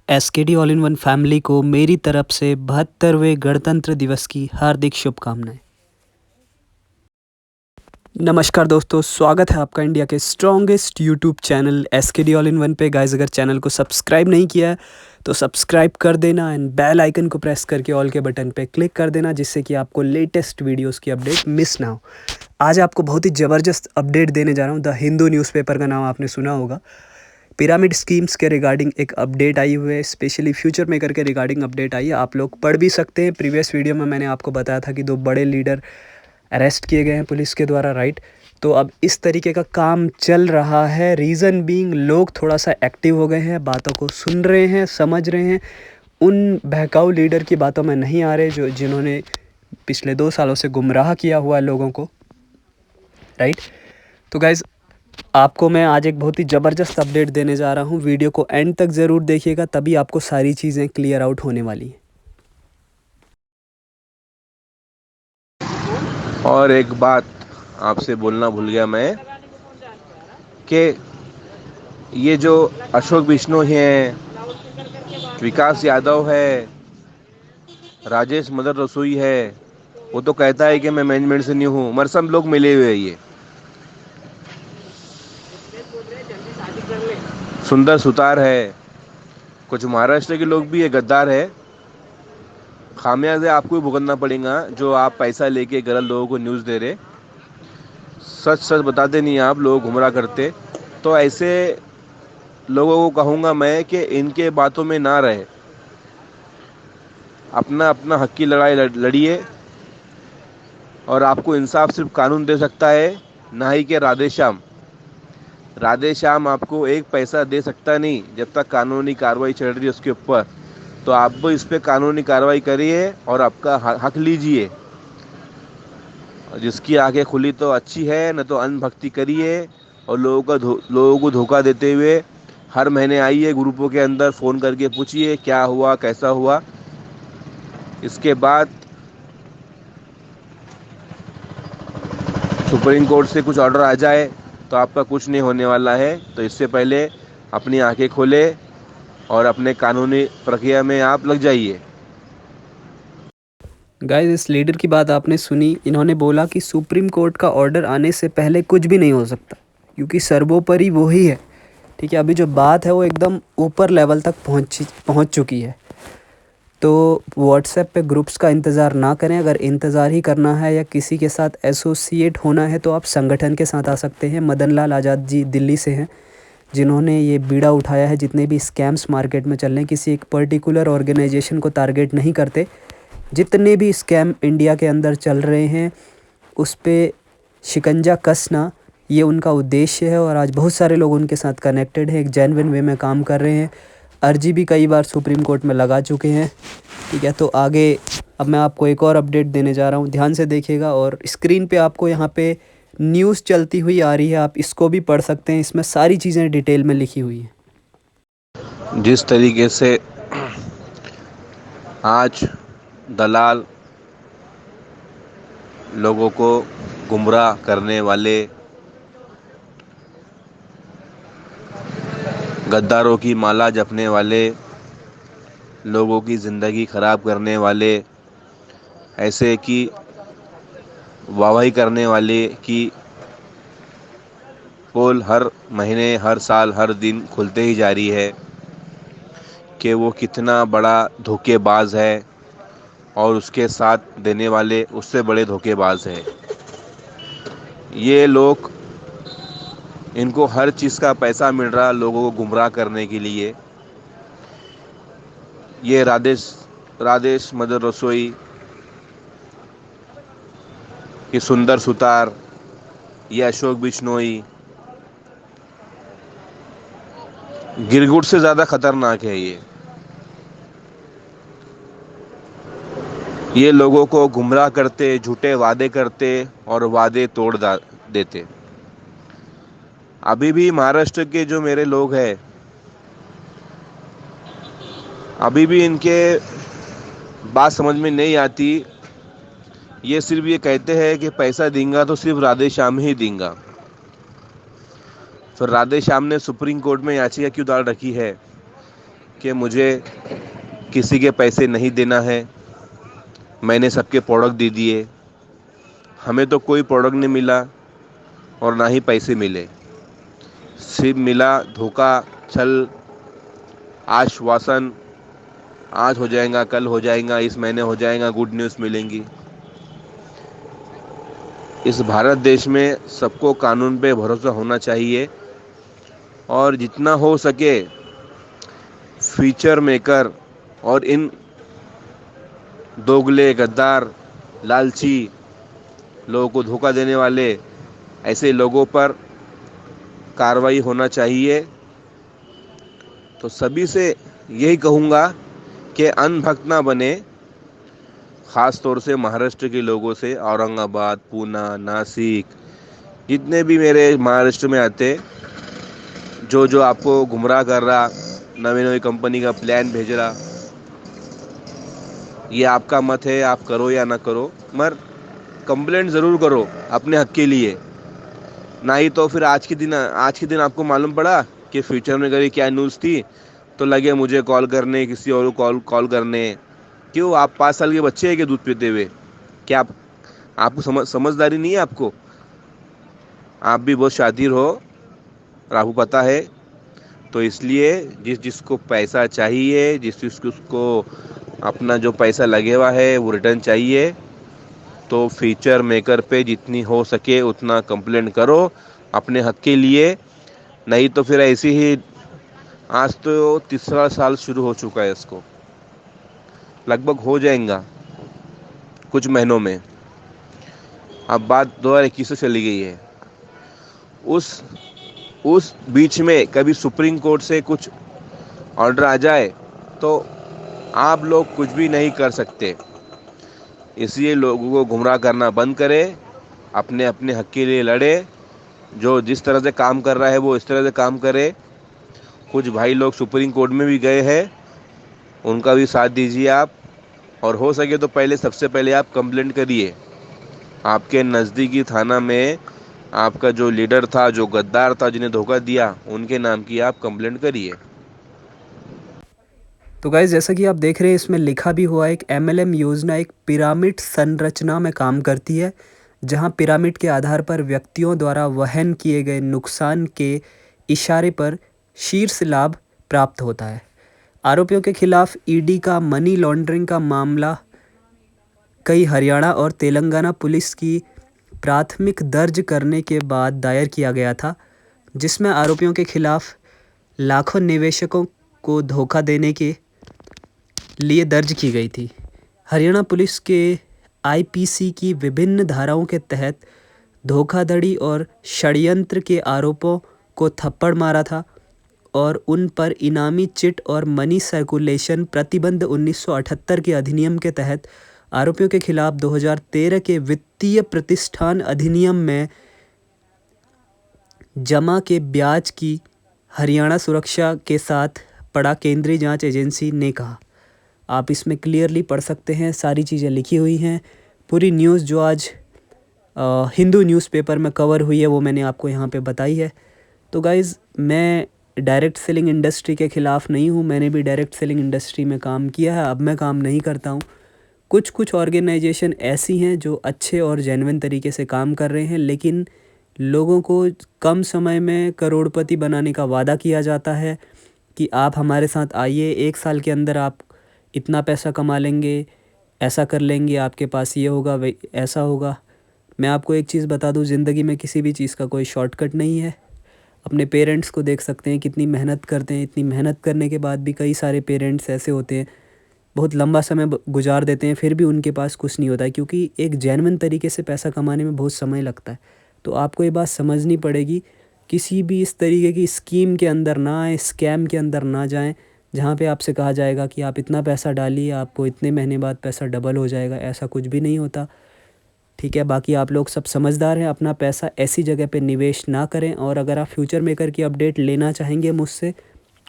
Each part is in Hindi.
SKD all in one family को मेरी तरफ से 72वें गणतंत्र दिवस की हार्दिक शुभकामनाएं। नमस्कार दोस्तों, स्वागत है आपका इंडिया के strongest YouTube channel SKD all in one पे। गाइस, अगर चैनल को सब्सक्राइब नहीं किया है तो सब्सक्राइब कर देना एंड बेल आइकन को प्रेस करके ऑल के बटन पे क्लिक कर देना, जिससे कि आपको लेटेस्ट वीडियोस की अपडेट मिस ना हो। आज आपको बहुत ही ज़बरदस्त अपडेट देने जा रहा हूँ। द हिंदू न्यूज़पेपर का नाम आपने सुना होगा। पिरामिड स्कीम्स के रिगार्डिंग एक अपडेट आई हुई है, स्पेशली फ्यूचर मेकर के रिगार्डिंग अपडेट आई है। आप लोग पढ़ भी सकते हैं। प्रीवियस वीडियो में मैंने आपको बताया था कि 2 बड़े लीडर अरेस्ट किए गए हैं पुलिस के द्वारा, राइट। तो अब इस तरीके का काम चल रहा है। रीज़न बीइंग लोग थोड़ा सा एक्टिव हो गए हैं, बातों को सुन रहे हैं, समझ रहे हैं, उन बहकाऊ लीडर की बातों में नहीं आ रहे जिन्होंने पिछले 2 सालों से गुमराह किया हुआ है लोगों को, राइट। तो गाइज़, आपको मैं आज एक बहुत ही ज़बरदस्त अपडेट देने जा रहा हूँ। वीडियो को एंड तक ज़रूर देखिएगा, तभी आपको सारी चीज़ें क्लियर आउट होने वाली हैं। और एक बात आपसे बोलना भूल गया मैं कि ये जो अशोक बिश्नोई हैं, विकास यादव है, राजेश मदर रसोई है, वो तो कहता है कि मैं मैनेजमेंट से नहीं हूँ, मगर सब लोग मिले हुए हैं। ये सुंदर सुतार है, कुछ महाराष्ट्र के लोग भी है, गद्दार है। खामियाजे आपको ही भुगतना पड़ेगा जो आप पैसा लेके गलत लोगों को न्यूज़ दे रहे, सच सच बताते नहीं आप, लोग गुमराह करते। तो ऐसे लोगों को कहूँगा मैं कि इनके बातों में ना रहे, अपना अपना हक की लड़ाई लड़िए। और आपको इंसाफ सिर्फ कानून दे सकता है, ना ही कि राधेश्याम। राधेश्याम आपको एक पैसा दे सकता नहीं जब तक कानूनी कार्रवाई चल रही है उसके ऊपर। तो आप भी इस पर कानूनी कार्रवाई करिए और आपका हक लीजिए। जिसकी आंखें खुली तो अच्छी है, न तो अंधभक्ति करिए और लोगों को धोखा देते हुए हर महीने आइए ग्रुपों के अंदर, फ़ोन करके पूछिए क्या हुआ, कैसा हुआ। इसके बाद सुप्रीम कोर्ट से कुछ ऑर्डर आ जाए तो आपका कुछ नहीं होने वाला है। तो इससे पहले अपनी आंखें खोले और अपने कानूनी प्रक्रिया में आप लग जाइए। गाइस, इस लीडर की बात आपने सुनी। इन्होंने बोला कि सुप्रीम कोर्ट का ऑर्डर आने से पहले कुछ भी नहीं हो सकता, क्योंकि सर्वोपरि वो ही है, ठीक है। अभी जो बात है वो एकदम ऊपर लेवल तक पहुंच चुकी है। तो व्हाट्सएप पे ग्रुप्स का इंतज़ार ना करें। अगर इंतज़ार ही करना है या किसी के साथ एसोसिएट होना है तो आप संगठन के साथ आ सकते हैं। मदन लाल आज़ाद जी दिल्ली से हैं, जिन्होंने ये बीड़ा उठाया है। जितने भी स्कैम्स मार्केट में चल रहे हैं, किसी एक पर्टिकुलर ऑर्गेनाइजेशन को टारगेट नहीं करते। जितने भी स्कैम इंडिया के अंदर चल रहे हैं उस पे शिकंजा कसना, ये उनका उद्देश्य है। और आज बहुत सारे लोग उनके साथ कनेक्टेड हैं, एक जेन्युइन वे में काम कर रहे हैं। अर्जी भी कई बार सुप्रीम कोर्ट में लगा चुके हैं, ठीक है। तो आगे अब मैं आपको एक और अपडेट देने जा रहा हूँ, ध्यान से देखिएगा। और स्क्रीन पे आपको यहाँ पे न्यूज़ चलती हुई आ रही है, आप इसको भी पढ़ सकते हैं। इसमें सारी चीज़ें डिटेल में लिखी हुई हैं। जिस तरीके से आज दलाल लोगों को गुमराह करने वाले, गद्दारों की माला जपने वाले, लोगों की ज़िंदगी ख़राब करने वाले, ऐसे कि वाहवाही करने वाले की पोल हर महीने, हर साल, हर दिन खुलते ही जा रही है कि वो कितना बड़ा धोखेबाज है और उसके साथ देने वाले उससे बड़े धोखेबाज हैं। ये लोग, इनको हर चीज़ का पैसा मिल रहा लोगों को गुमराह करने के लिए। ये राजेश मदर रसोई, ये सुंदर सुतार, ये अशोक बिश्नोई गिरगुट से ज़्यादा खतरनाक है। ये लोगों को गुमराह करते, झूठे वादे करते और वादे तोड़ देते। अभी भी महाराष्ट्र के जो मेरे लोग हैं, अभी भी इनके बात समझ में नहीं आती। ये सिर्फ ये कहते हैं कि पैसा देंगे तो सिर्फ राधेश्याम ही देंगे। फिर राधेश्याम ने सुप्रीम कोर्ट में याचिका क्यों डाल रखी है कि मुझे किसी के पैसे नहीं देना है, मैंने सबके प्रोडक्ट दे दिए, हमें तो कोई प्रोडक्ट नहीं मिला और ना ही पैसे मिले, सिर्फ मिला धोखा, छल, आश्वासन, आज हो जाएगा, कल हो जाएगा, इस महीने हो जाएगा, गुड न्यूज़ मिलेंगी। इस भारत देश में सबको कानून पे भरोसा होना चाहिए और जितना हो सके फीचर मेकर और इन दोगले, गद्दार, लालची लोगों को धोखा देने वाले ऐसे लोगों पर कार्रवाई होना चाहिए। तो सभी से यही कहूँगा कि अनभक्त ना बने, ख़ास तौर से महाराष्ट्र के लोगों से, औरंगाबाद, पूना, नासिक, जितने भी मेरे महाराष्ट्र में आते, जो जो आपको गुमराह कर रहा, नवी नवी कंपनी का प्लान भेज रहा, ये आपका मत है, आप करो या ना करो, मगर कंप्लेंट ज़रूर करो अपने हक के लिए। ना ही तो फिर आज के दिन आपको मालूम पड़ा कि फ्यूचर में कभी क्या न्यूज़ थी तो लगे मुझे कॉल करने, किसी और को कॉल करने। क्यों? आप 5 साल के बच्चे हैं कि दूध पीते हुए? क्या आपको समझदारी नहीं है? आप भी बहुत शातिर हो और आपको पता है। तो इसलिए जिसको पैसा चाहिए, जिसको अपना जो पैसा लगे हुआ है वो रिटर्न चाहिए, तो फीचर मेकर पे जितनी हो सके उतना कंप्लेंट करो अपने हक के लिए। नहीं तो फिर ऐसे ही, आज तो तीसरा साल शुरू हो चुका है, इसको लगभग हो जाएगा कुछ महीनों में। अब बात 2021 से चली गई है। उस बीच में कभी सुप्रीम कोर्ट से कुछ ऑर्डर आ जाए तो आप लोग कुछ भी नहीं कर सकते। इसलिए लोगों को गुमराह करना बंद करें, अपने अपने हक के लिए लड़े। जो जिस तरह से काम कर रहा है वो इस तरह से काम करे। कुछ भाई लोग सुप्रीम कोर्ट में भी गए हैं, उनका भी साथ दीजिए आप। और हो सके तो सबसे पहले आप कंप्लेंट करिए। आपके नज़दीकी थाना में आपका जो लीडर था, जो गद्दार था, जिन्हें धोखा दिया, उनके नाम की आप कंप्लेंट करिए। तो गाइस, जैसा कि आप देख रहे हैं, इसमें लिखा भी हुआ है, एक MLM योजना एक पिरामिड संरचना में काम करती है, जहां पिरामिड के आधार पर व्यक्तियों द्वारा वहन किए गए नुकसान के इशारे पर शीर्ष लाभ प्राप्त होता है। आरोपियों के खिलाफ ED का मनी लॉन्ड्रिंग का मामला कई हरियाणा और तेलंगाना पुलिस की प्राथमिक दर्ज करने के बाद दायर किया गया था, जिसमें आरोपियों के खिलाफ लाखों निवेशकों को धोखा देने के लिए दर्ज की गई थी। हरियाणा पुलिस के IPC की विभिन्न धाराओं के तहत धोखाधड़ी और षड्यंत्र के आरोपों को थप्पड़ मारा था और उन पर इनामी चिट और मनी सर्कुलेशन प्रतिबंध 1978 के अधिनियम के तहत आरोपियों के खिलाफ 2013 के वित्तीय प्रतिष्ठान अधिनियम में जमा के ब्याज की हरियाणा सुरक्षा के साथ पड़ा, केंद्रीय जांच एजेंसी ने कहा। आप इसमें क्लियरली पढ़ सकते हैं, सारी चीज़ें लिखी हुई हैं। पूरी न्यूज़ जो आज हिंदू न्यूज़पेपर में कवर हुई है वो मैंने आपको यहाँ पे बताई है। तो गाइज़, मैं डायरेक्ट सेलिंग इंडस्ट्री के ख़िलाफ़ नहीं हूँ, मैंने भी डायरेक्ट सेलिंग इंडस्ट्री में काम किया है, अब मैं काम नहीं करता हूँ। कुछ ऑर्गेनाइजेशन ऐसी हैं जो अच्छे और जेन्युइन तरीके से काम कर रहे हैं, लेकिन लोगों को कम समय में करोड़पति बनाने का वादा किया जाता है कि आप हमारे साथ आइए, 1 साल के अंदर आप इतना पैसा कमा लेंगे, ऐसा कर लेंगे, आपके पास ये होगा, ऐसा होगा। मैं आपको एक चीज़ बता दूं, ज़िंदगी में किसी भी चीज़ का कोई शॉर्टकट नहीं है। अपने पेरेंट्स को देख सकते हैं, कितनी मेहनत करते हैं। इतनी मेहनत करने के बाद भी कई सारे पेरेंट्स ऐसे होते हैं, बहुत लंबा समय गुजार देते हैं, फिर भी उनके पास कुछ नहीं होता है, क्योंकि एक जेन्युइन तरीके से पैसा कमाने में बहुत समय लगता है। तो आपको ये बात समझनी पड़ेगी, किसी भी इस तरीके की स्कीम के अंदर ना आए, स्कैम के अंदर ना जाएं, जहाँ पे आपसे कहा जाएगा कि आप इतना पैसा डालिए, आपको इतने महीने बाद पैसा डबल हो जाएगा। ऐसा कुछ भी नहीं होता, ठीक है। बाकी आप लोग सब समझदार हैं, अपना पैसा ऐसी जगह पे निवेश ना करें। और अगर आप फ्यूचर मेकर की अपडेट लेना चाहेंगे मुझसे,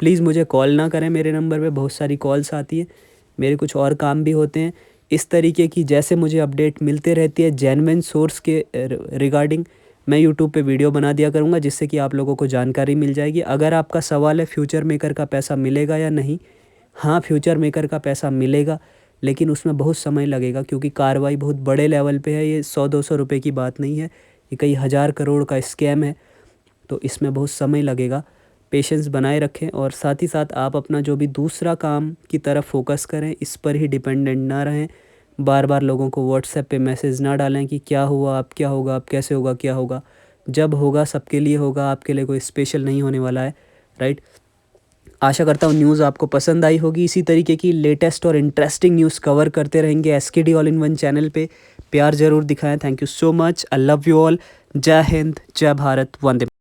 प्लीज़ मुझे कॉल ना करें, मेरे नंबर पे बहुत सारी कॉल्स आती हैं, मेरे कुछ और काम भी होते हैं इस तरीके की। जैसे मुझे अपडेट मिलते रहती है जेन्युइन सोर्स के रिगार्डिंग, मैं यूट्यूब पे वीडियो बना दिया करूँगा, जिससे कि आप लोगों को जानकारी मिल जाएगी। अगर आपका सवाल है फ्यूचर मेकर का पैसा मिलेगा या नहीं, हाँ फ्यूचर मेकर का पैसा मिलेगा, लेकिन उसमें बहुत समय लगेगा, क्योंकि कार्रवाई बहुत बड़े लेवल पे है। ये 100-200 रुपये की बात नहीं है, ये कई हज़ार करोड़ का स्कैम है, तो इसमें बहुत समय लगेगा। पेशेंस बनाए रखें और साथ ही साथ आप अपना जो भी दूसरा काम की तरफ फोकस करें, इस पर ही डिपेंडेंट ना रहें। बार बार लोगों को व्हाट्सएप पे मैसेज ना डालें कि क्या हुआ, अब क्या होगा, अब कैसे होगा, क्या होगा। जब होगा सबके लिए होगा, आपके लिए कोई स्पेशल नहीं होने वाला है, राइट। आशा करता हूँ न्यूज़ आपको पसंद आई होगी। इसी तरीके की लेटेस्ट और इंटरेस्टिंग न्यूज़ कवर करते रहेंगे SKD all in one channel पे। प्यार ज़रूर दिखाएं। Thank you so much. I love you all. जय हिंद, जय भारत, वंदे।